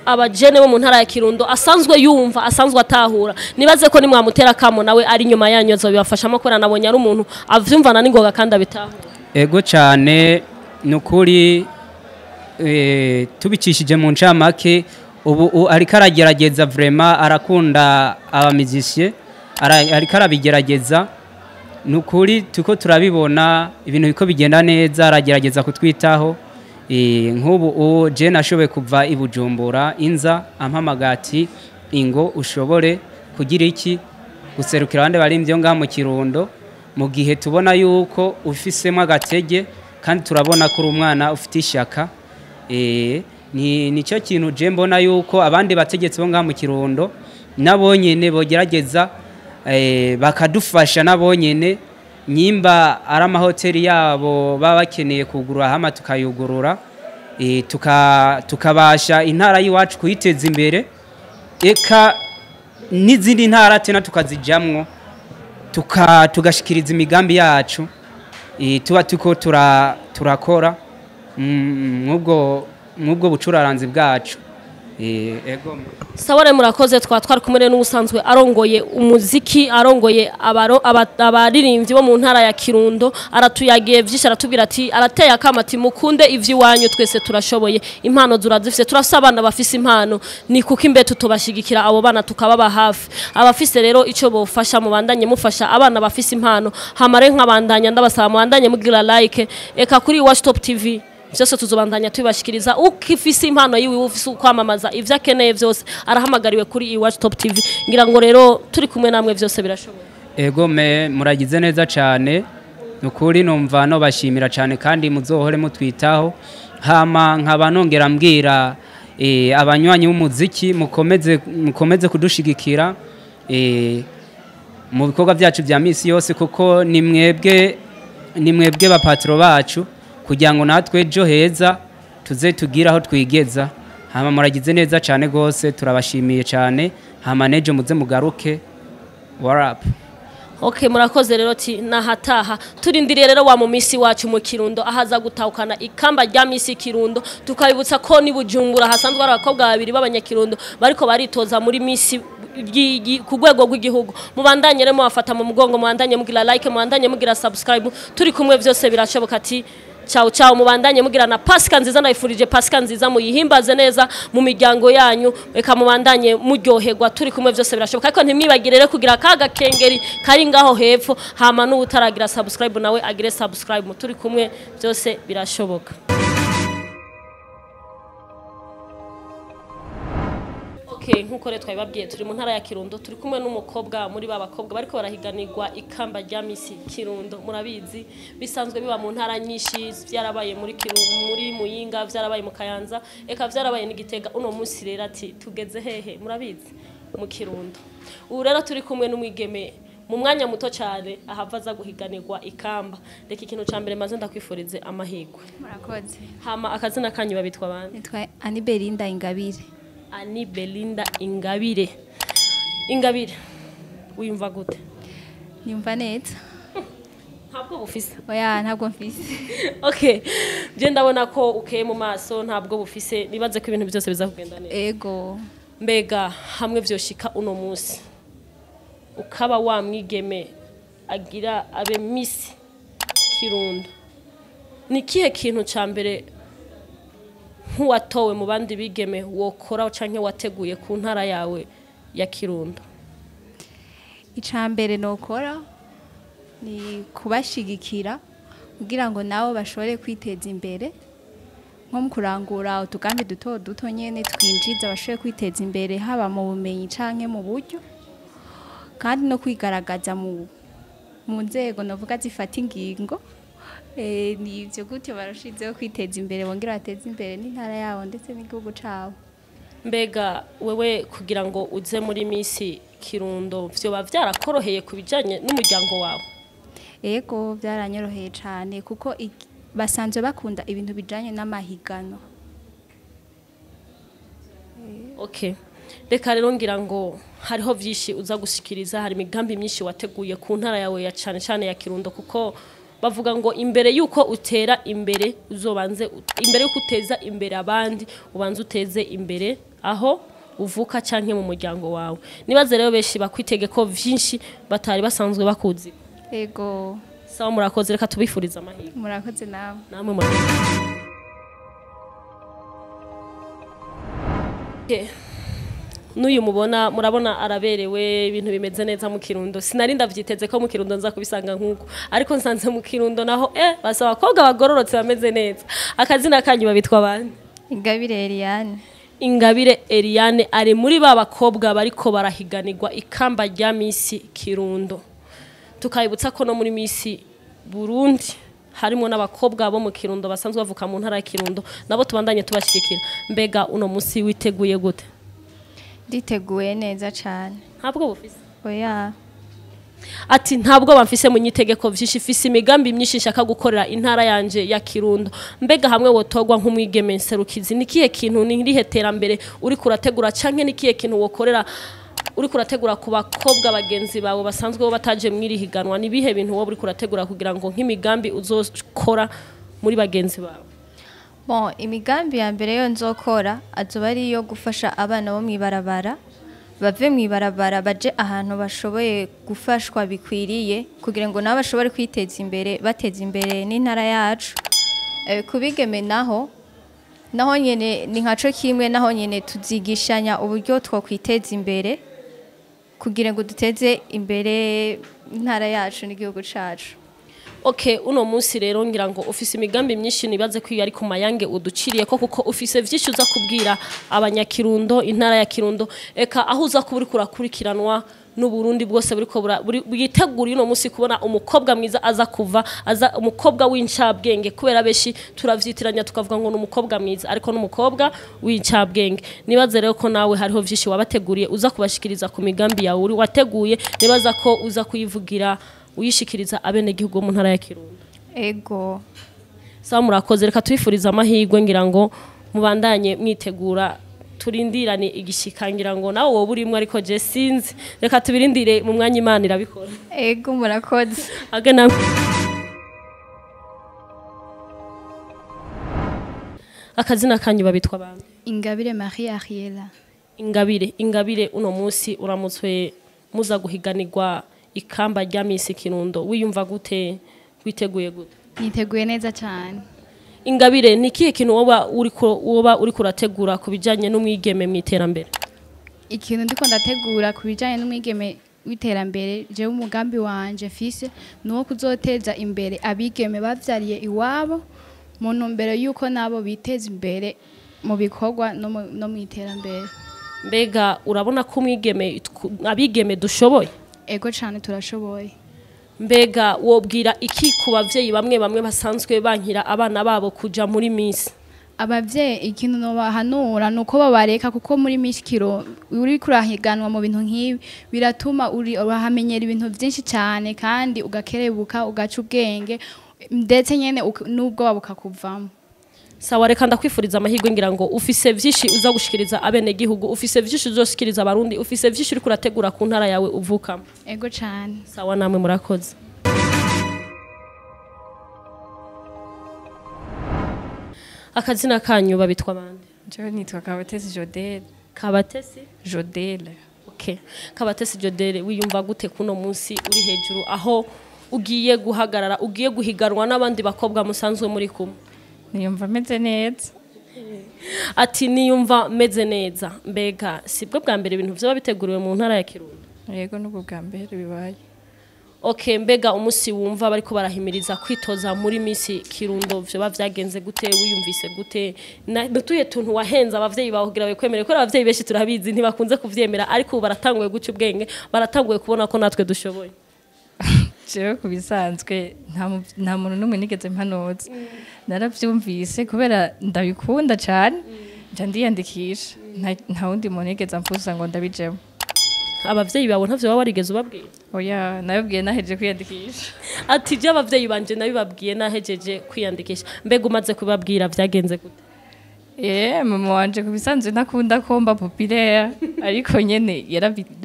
abajene bo mu ntara ya Kirundo asanzwe yumva asanzwe atahura nibaze ko nimwamutera kamo nawe ari nyuma yanyu zo bibafashamo kubera nabonye ari umuntu avyumvana n'ingoga kandi abitahura ego cyane nukuri tubicishije mu ncamake ubu ariko aragerageza vraiment arakunda abamizisye ariko arabigerageza nukuri tuko turabibona ibintu biko bigenda neza aragerageza kutwitaho nk'ubu je nashoboye kuva i Bujumbura inza ampamagati ingo ushobore kugira iki guserukira abandi barimbyo ngaha mu Kirundo mu gihe tubona yuko ufisemo agatege kandi turabona ko uri umwana ufite ishyaka nicyo kintu je mbona yuko abandi bategetsi bo ngaha mu Kirundo nabonyene bogerageza bakadufasha nabonyene nyimba ari amahoteli yabo baba bakeneye kugurura hama tukayugurura tukabasha intara y'iwacu kuyiteza imbere eka n'izindi ntara tena tukazijamwo tugashikiriza imigambi yacu tuba tuko turakora mwubwo bucuraranzi bwacu ego Saware murakoze twari kumwe n'ubusanzwe arongoye umuziki arongoye abaririmbyi bo mu ntara ya Kirundo aratuyagiye vyinshi aratubwira ati arateye akamati mukunde ivy'iwanyu twese turashoboye impano zurazifise turasabana bafise impano ni kuko imbe tutobashigikira abo bana tukababa hafi abafise rero ico bofasha mu bandanye mufasha abana bafise impano hamare nk'abandanya ndabasaba mu bandanye mugira like eka kuri Watch Top TV byose tuzobandanya tubashikiriza ukifise impano yiwe ufise kwamamaza ivyo akeneye vyose arahamagariwe kuri Watch Top TV ngira ngo rero turi kumwe namwe vyose birashoboye ego muragize neza cyane nukuri numva no bashimira cyane kandi muzohore mutwitaho hama nkaba nongera mbwira abanywanyi b'umuziki mukomeze kudushigikira mu bikorwa byacu bya misi yose kuko ni mwebwe bapatro bacu kugira ngo natwe ejo heza tuze tugira aho twigeza hama muragize neza cyane gose turabashimiye cyane hama nejo muze mugaruke warap Okay murakoze rero ti nahataha turindiriye rero wa mu misi wacu mu Kirundo ahaza gutahukana ikamba rya misi Kirundo tukabibutsa ko ni Bujumbura hasanzwe ari abakobwa babiri b'abanyakirundo bariko baritoza muri misi ku rwego rw'igihugu mubandanye remo bafata mu mugongo mubandanye mugira like mubandanye mugira subscribe turi kumwe byose birashoboka ati ciao ciao mubandanye mugira na Pasika nziza nayifurije Pasika nziza muyihimbaze neza mu miryango yanyu reka mubandanye muryoherwa turi kumwe byose birashoboka ariko ntimwibagire rero kugira kaga kengeri kari ngaho hepfo hama n'utaragira subscribe nawe agire subscribe turi kumwe byose birashoboka Okay nkuko re twababwiye turi mu ntara ya Kirundo turi kumwe n'umukobwa muri babakobwa bariko barahiganirwa ikamba rya misi Kirundo murabizi bisanzwe biba mu ntara nyinshi byarabaye muri Kirundo muri Muyinga byarabaye mu Kayanza eka byarabaye n'Igitega uno munsi rero ati tugeze hehe murabizi mu Kirundo ubu rero turi kumwe n'umwigeme mu mwanya muto cyane ahavaza guhiganirwa ikamba reka ikintu ca mbere maze ndakwifurize amahigwe murakoze hama akazina kanyu babitwa bande nitwa Ani Belinda Ingabire Ani Belinda Ingabire Ingabire wimva gute nyumva neza ntabwo bufise oya ntabwo mfise Okay je ndabona ko ukeye mu maso ntabwo bufise nibaze ko ibintu byose biza kugenda neza ego mbega hamwe vyoshika uno munsi ukaba wa mwigeme agira abe Miss Kirundo ni kihe kintu ca mbere nkuwatowe mu bandi bigeme wokora canke wateguye ku ntara yawe ya Kirundo icambere nokora ni kubashigikira kugira ngo nabo bashobore kwiteza imbere nko mu kurangura utugambi duto nyene twinjiza bashobore kwiteza imbere haba mu bumenyi canke mu buryo kandi no kwigaragaza mu nzego novuga zifata ingingo ni ivyo gutyo barashizeho kwiteza imbere bongera bateza imbere n'intara yabo ndetse n'igihugu cabo mbega wewe kugira ngo uze muri misi Kirundo vyoba vyarakoroheye kubijanye n'umuryango wawe ego byaranyoroheye cyane kuko basanzwe bakunda ibintu bijanye n'amahigano Okay reka rero ngira ngo hariho vyinshi uza gushikiriza hari migambi myinshi wateguye ku ntara yawe ya cane ya Kirundo kuko bavuga ngo imbere yuko utera imbere uzobanze imbere yuko uteza imbere abandi ubanze uteze imbere aho uvuka canke mu muryango wawe nibaze rero beshi bakwitege ko vyinshi batari basanzwe bakuzi ego sawa murakoze reka tubifuriza amahirwe murakoze namwe murakoze Nuyu mubona murabona araberewe ibintu bimeze neza mu Kirundo sinari ndavyiteze ko mu Kirundo nza kubisanga nkuko ariko nsanze mu Kirundo naho basaba abakobwa bagororotse bameze neza akazina kanyu babitwa bande Ingabire Eliane Ingabire Eliane ari muri babakobwa bariko barahiganirwa ikamba rya misi Kirundo tukayibutsa ko no muri misi Burundi harimo n'abakobwa bo mu Kirundo basanzwe bavuka mu ntara ya Kirundo nabo tubandanye tubashikira mbega uno musi witeguye gute Diteguye neza cyane ntabwo bufise oya ati ntabwo bamfise mu nyitegeko vyinshi fise imigambi myinshi nshaka gukorera intara yanje ya Kirundo mbega hamwe wotogwa nk'umwigeme nserukizi nikihe kintu nirihe terambere uri kurategura canke nikihe kintu wokorera uri kurategura ku bakobwa bagenzi bawe basanzwe bo bataje mwiri higanwa nibihe bintu wo uri kurategura kugira ngo nk'imigambi uzokora muri bagenzi bawe Bon, imigambi ya mbere yo nzokora azoba ari iyo gufasha abana bo mwibarabara bave mwibarabara baje ahantu bashoboye gufashwa bikwiriye kugira ngo nabo bashobore kwiteza imbere bateza imbere n'intara yacu. Kubigeme naho nyene ni nkaco kimwe, naho nyene tuzigishanya uburyo two kwiteza imbere kugira ngo duteze imbere intara yacu n'igihugu cacu. Okay, uno munsi rero ngira ngo ufise imigambi myinshi nibaze ko ari ku mayange uduciriye ko kuko ufise vyinshi uza kubwira abanyakirundo, intara ya Kirundo, eka aho uza kuburi kurakurikiranwa n'Uburundi bwose buriko bwitegura uno munsi kubona umukobwa mwiza aza umukobwa w'incabwenge, kubera beshi turavyitiranya tukavuga ngo n'umukobwa mwiza ariko n'umukobwa w'incabwenge. Nibaze rero ko nawe hariho vyinshi wabateguriye uza kubashikiriza ku migambi yawe uri wateguye, nibaza ko uza kuyivugira uyishikiriza abene gihugu mu ntara ya Kirundo. Ego. Sawa, murakoze, reka twifuriza amahirwe ngira ngo mubandanye mwitegura, turindirane igishika ngira ngo nawe wowe urimwe ariko je sinzi, reka tubirindire mu mwanya Imana irabikora. Ego, murakoze. Agana akazina kanyu babitwa bande? Ingabire Marie Ariela. Ingabire uno munsi uramutswe muza guhiganirwa ikamba rya Miss Kirundo, wiyumva gute, witeguye gute? Niteguye neza cyane. Ingabire, ni kihe kintu woba uri kurategura kubijanye n'umwigeme mwiterambere? Ikintu ndiko ndategura kubijanye n'umwigeme witerambere, je umugambi wanje fise nuwo kuzoteza imbere abigeme bavyariye iwabo mu ntumbero yuko nabo biteza imbere mu bikorwa no mwiterambere. Mbega urabona ko abigeme dushoboye? Ego cyane turashoboye. Mbega wobwira iki ku bavyeyi bamwe basanzwe bankira abana babo kuja muri Miss? Abavyeyi ikintu no bahanura nuko babareka, kuko muri Miss Kirundo uri kurahiganwa mu bintu nk'ibi biratuma urahamenyera ibintu byinshi cyane kandi ugakerebuka ugaca ubwenge ndetse nyene nubwo wabuka kuvamo. Sawa, reka ndakwifuriza amahirwe ngira ngo ufise vyinshi uza gushikiriza abene gihugu, ufise vyinshi uzoshikiriza abarundi, ufise vyinshi uri kurategura ku ntara yawe uvuka. Ego cyane. Sawa, namwe murakoze. Akazina kanyu babitwa bande? Je nitwa Kabatesi Jodele. Kabatesi Jodele. Okay. Kabatesi Jodele, wiyumva gute kuno munsi uri hejuru aho ugiye guhagarara, ugiye guhiganwa n'abandi bakobwa musanzwe muri kumwe? Niyumva meze neza. Ati niyumva meze neza. Mbega sibwo bwa mbere ibintu vyo biteguriwe mu ntara ya Kirundo? Yego n'ubwo bwa mbere bibaye. Okay, mbega umusi wumva bariko barahimiriza kwitoza muri Miss Kirundo vyo bavyagenze gute, wiyumvise gute? Natuye tuntu wahenza abavyeyi bahogira bekwemere ko abavyeyi beshi turabizi ntibakunze kuvyemera, ariko baratanguye guca ubwenge, baratanguye kubona ko natwe dushoboye. Jewe kubisanzwe nta muntu numwe nigeze mpanuza. Naravyumvise kubera ndabikunda cyane, nja ndiyandikisha. Nta wundi muntu nigeze amfuza ngo ndabijemo. Abavyeyi bawe ntavyo baba warigeze ubabwiye? Oya, nabibwiye nahejeje kwiyandikisha. Ati je abavyeyi banje nabibabwiye nahejeje kwiyandikisha. Mbega umaze kubabwira vyagenze gute? Mama wanje kubisanzwe ntakunda ko mba populaire, ariko nyene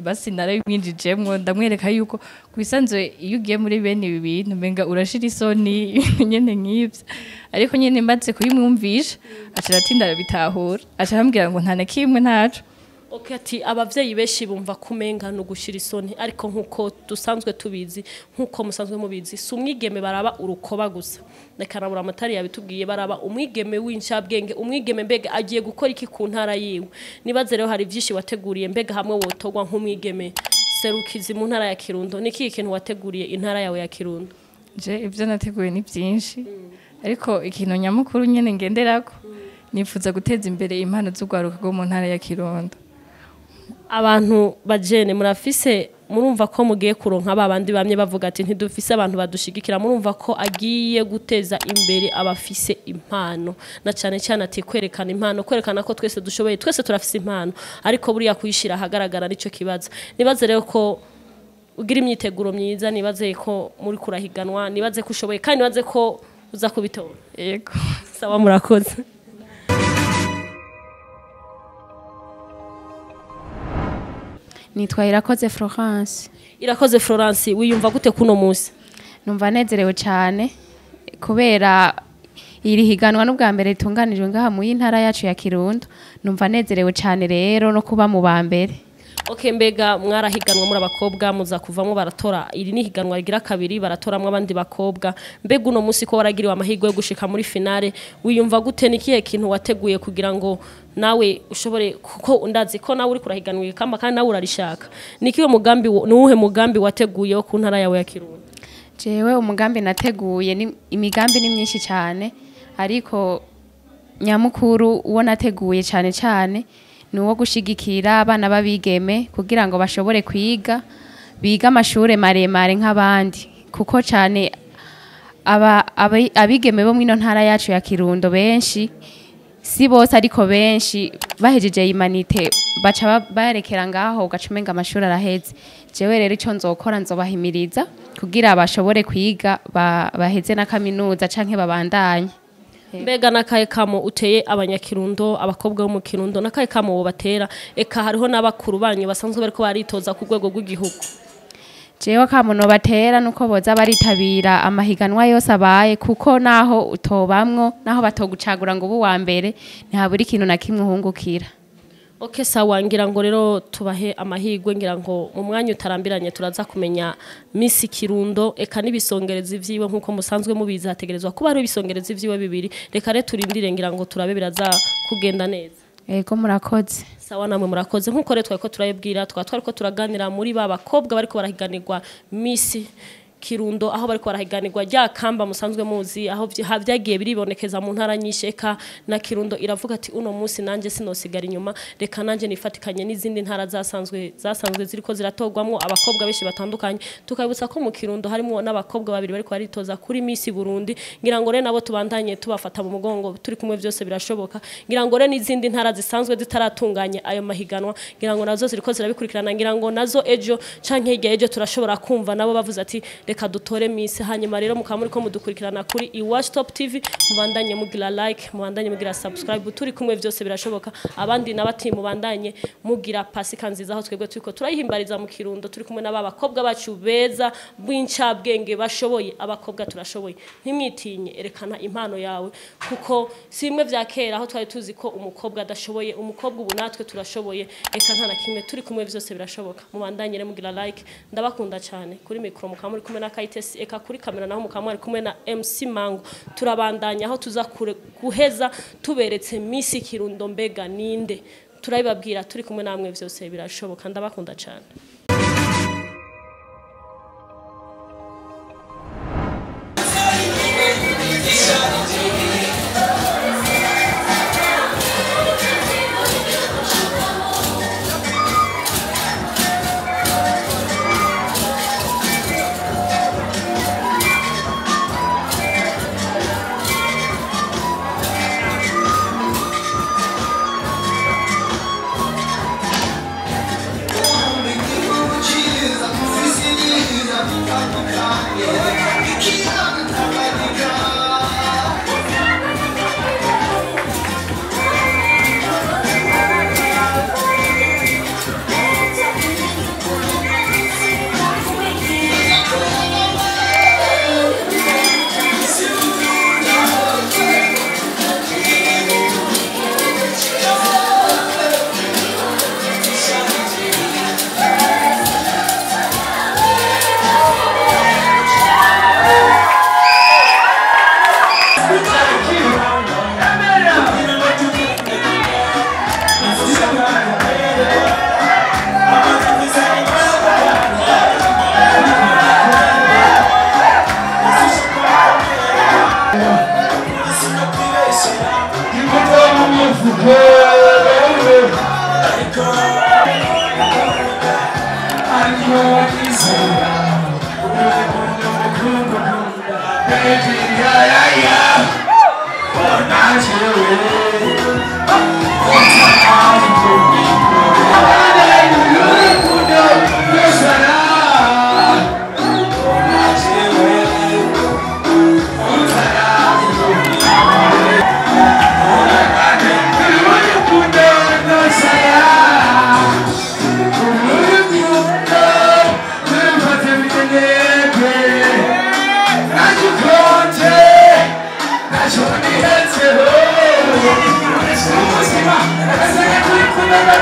basi narabimwinjijemwo, ndamwereka yuko kubisanzwe iyo ugiye muri bene ibi bintu menga urashira isoni nyene nk'ivyo, ariko nyene mbaze kuyimwumvisha aca aratinda bitahura, aca arambwira ngo nta na kimwe ntaco. Okay, ati abavyeyi beshi bumva kumenga no gushira isoni, ariko nkuko dusanzwe tubizi, nkuko musanzwe mubizi, sumwigeme baraba urukoba gusa. Reka Buramatari yabitubwiye baraba umwigeme w'incabwenge, umwigeme mbega agiye gukora iki ku ntara yiwe. Nibaze rero hari vyinshi wateguriye, mbega hamwe wotogwa nk'umwigeme serukizi mu ntara ya Kirundo, niki ikintu wateguriye intara yawe ya Kirundo? Je ivyo nateguye ni byinshi, ariko ikintu nyamukuru nyene ngenderako nifuza guteza imbere impano z'ugwaruka rwo mu ntara ya Kirundo. Abantu bajene murafise, murumva ko mugiye kuronka babandi bamye bavuga ati ntidufise abantu badushigikira, murumva ko agiye guteza imbere abafise impano, na cyane cyane ati kwerekana impano, kwerekana ko twese dushoboye, twese turafise impano, ariko buriya kuyishira ahagaragara nico kibazo. Nibaze rero ko ugira imyiteguro myiza, nibaze ko muri kurahiganwa, nibaze ko ushoboye kandi nibaze ko uza kubitora. Yego. Sawa, murakoze. Nitwa Irakoze Florence. Irakoze Florence, wiyumva gute kuno munsi? Numva nezerewe cyane kubera iri higanwa n'ubwa mbere ritunganijwe ngaha mu y'intara yacu ya Kirundo numva nezerewe cyane rero no kuba mu ba mbere. Okay, mbega mwarahiganwa muri abakobwa muza kuvamo baratora iri ni higanwa rigira kabiri baratoramwe abandi bakobwa, mbega uno musi ko waragiriwe amahirwe yo gushika muri finale wiyumva gute nikiye kintu wateguye kugira ngo nawe ushobore kuko undazi ko nawe uri kurahiganwa ikamba kandi nawe urarishaka nikiwe mugambi nuhe mugambi wateguye ku ntara yawe ya Kirundo? Jewe umugambi nateguye ni imigambi ni myinshi cyane ariko nyamukuru uwo nateguye cyane cyane nuwo gushigikira abana babigeme kugira ngo bashobore kwiga biga amashure maremare nk'abandi kuko cyane abigeme bo mwino ntara yacu ya Kirundo benshi si bose ariko benshi bahejeje imanite baca barekera ngaho ugacumenga amashuri araheze. Jewe rero ico nzokora nzobahimiriza kugira bashobore kwiga baheze na kaminuza canke babandanye. Mbega nakaye kamo uteye abanyakirundo abakobwa bo mu Kirundo nakaye kamo bo batera eka hariho n'abakuru banyu basanzwe bariko baritoza ku rwego rw'igihugu? Jewe kamo no batera nuko boza baritabira amahiganwa yose abaye kuko naho utobamwo naho batogucagura ngo ubu wa mbere ntihabura ikintu na kimwe uhungukira. Okay, sawa ngira ngo rero tubahe amahirwe ngira ngo mu mwanya utarambiranye turaza kumenya Miss Kirundo eka nibisongereza ivyiwe nkuko musanzwe mubizi hategerezwa kuba ari ibisongereza ivyiwe bibiri, reka re turindire ngira ngo turabe biraza kugenda neza. Ego murakoze. Sawa namwe murakoze nkuko re twari ko turayibwira twariko turaganira muri ba bakobwa bariko barahiganirwa Miss Kirundo aho bariko barahiganirwa rya kamba musanzwe muzi aho havyagiye biribonekeza mu ntara nyisheka na Kirundo iravuga ati uno musi nanje sinosigara inyuma reka nanje nifatikanye n'izindi ntara zasanzwe ziriko ziratogwamwo abakobwa beshi batandukanye tukabutsa ko mu Kirundo harimo n'abakobwa babiri bariko baritoza kuri Miss Burundi ngira ngo re nabo tubandanye tubafata mu mugongo turi kumwe byose birashoboka ngira ngo re n'izindi ntara zisanzwe zitaratunganye ayo mahiganwa ngira ngo nazo ziriko zirabikurikirana ngira ngo nazo ejo canke hirya ejo turashobora kumva nabo bavuze ati reka dutore Miss hanyuma rero mukamuri ko mudukurikirana kuri iWatch Top TV mubandanye mugira like mubandanye mugira subscribe turi kumwe byose birashoboka abandi nabati mubandanye mugira pasika nziza aho twebwe turiko turayihimbariza mu Kirundo turi kumwe n'aba bakobwa bacu beza bw'incabwenge bashoboye abakobwa turashoboye ntimwitinye erekana impano yawe kuko simwe vya kera aho twari tuzi ko umukobwa adashoboye umukobwa ubu natwe turashoboye eka nta na kimwe turi kumwe byose birashoboka mubandanye rero mugira like ndabakunda cyane kuri micro mukamuri kumwe na Kaitesi eka kuri kamera naho mukamwari kumwe na MC Mango turabandanya aho tuza guheza tuberetse Miss Kirundo mbega ninde turabibabwira turi kumwe namwe byose birashoboka ndabakunda cyane. Yeah.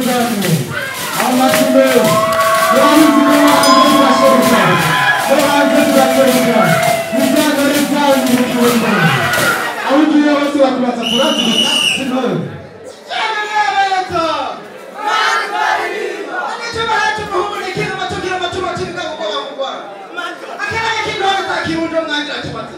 zacu amashuri yahize hanze turashoboka hanze turashoboka muzanga n'ibyawe mu Kirundo aho ugiye hose bakubaza kurazika sintore Kirundo mwangira kibazo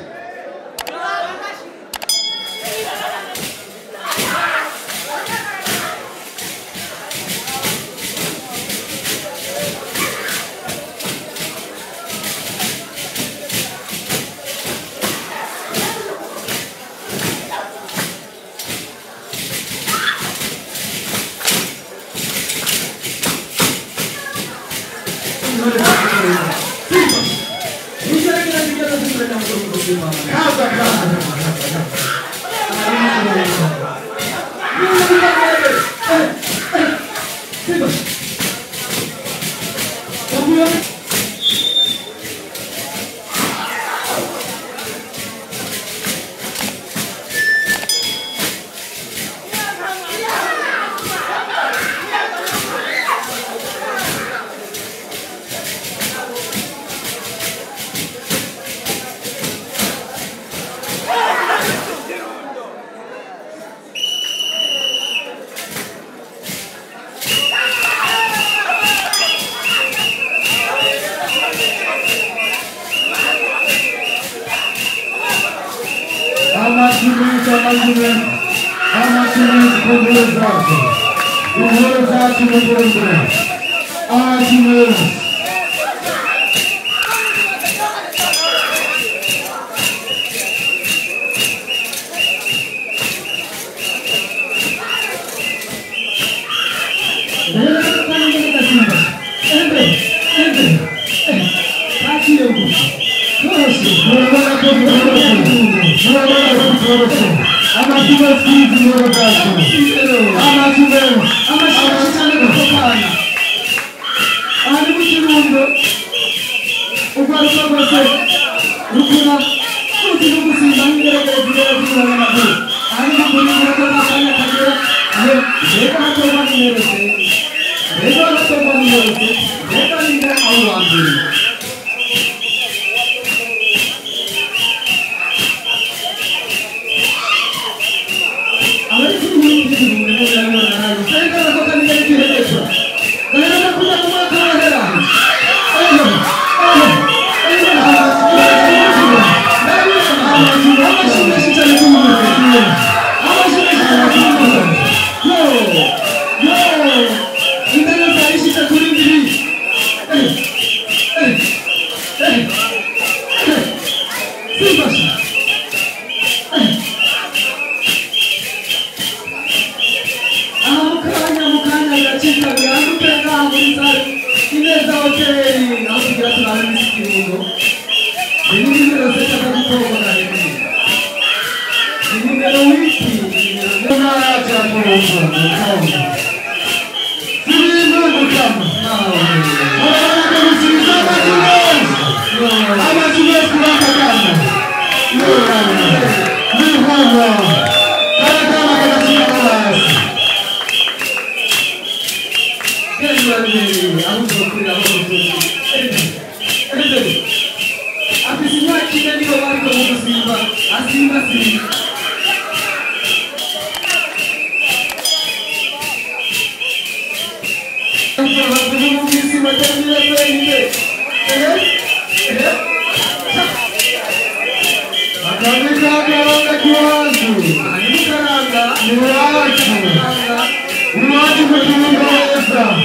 Muraji mukuru